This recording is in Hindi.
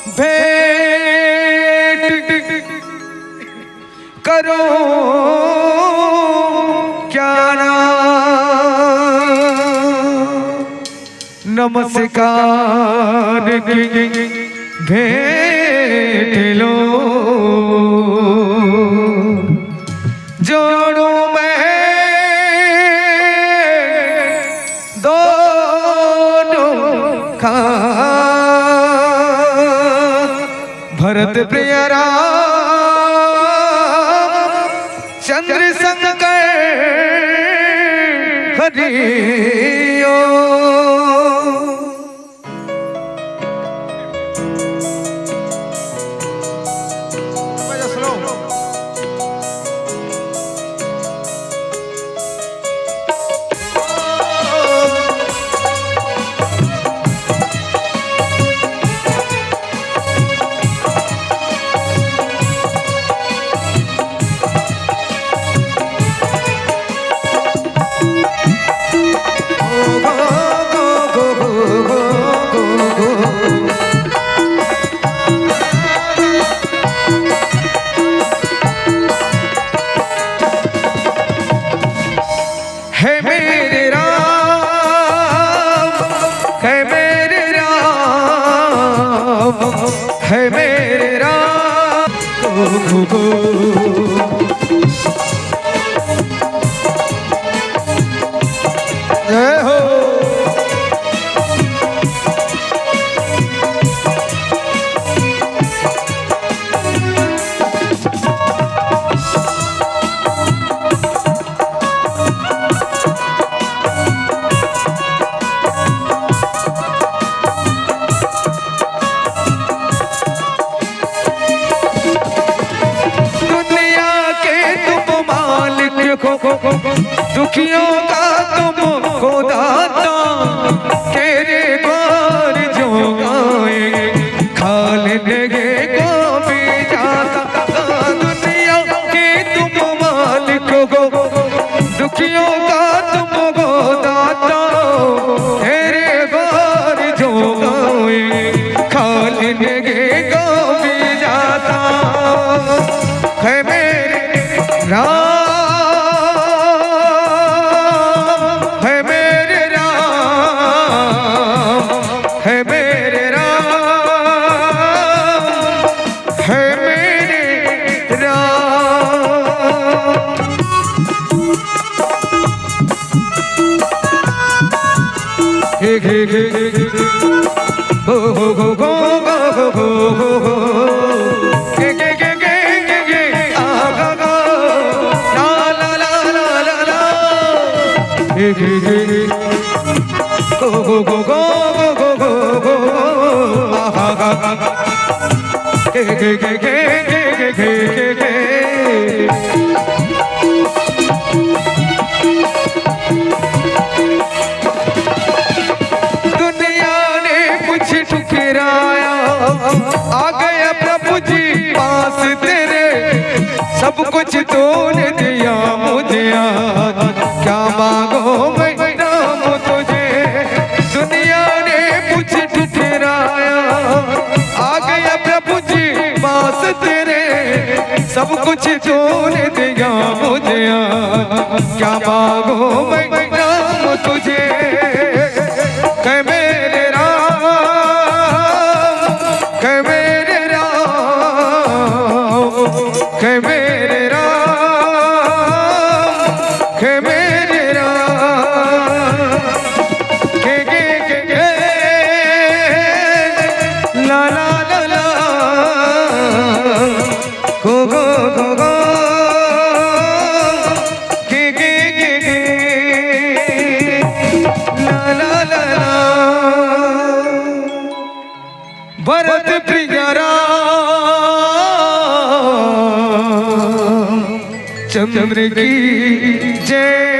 भेंट करो क्या नमस्कार की भेंट लो। जोड़ू मैं दोनों का भरत प्रिय राम चंद्र शंकर हरिओ। है मेरे राम को जय हो। दुखियों का तुम को दाता तेरे द्वार जो आए खाने को भी जाता। दुनिया के तुम मालिक हो दुखियों का तुम को दाता तेरे द्वार जो आए खाने को भी जाता। है मेरे Ram go go go go go go go go ge ge ge ge ge ge ga ga la la la la la la ge ge ge go go go go go go go ga ga ga ge ge ge ge ge ge ge आ गया प्रभु जी पास तेरे सब कुछ तूने दिया मुझे आज क्या मांगो मैं राम तुझे। दुनिया ने कुछ ठुकराया आ गया प्रभु जी पास तेरे सब कुछ तूने दिया मुझे आज क्या मांगो मैं राम तुझे। भरत प्रिय राम चंद्र की जय।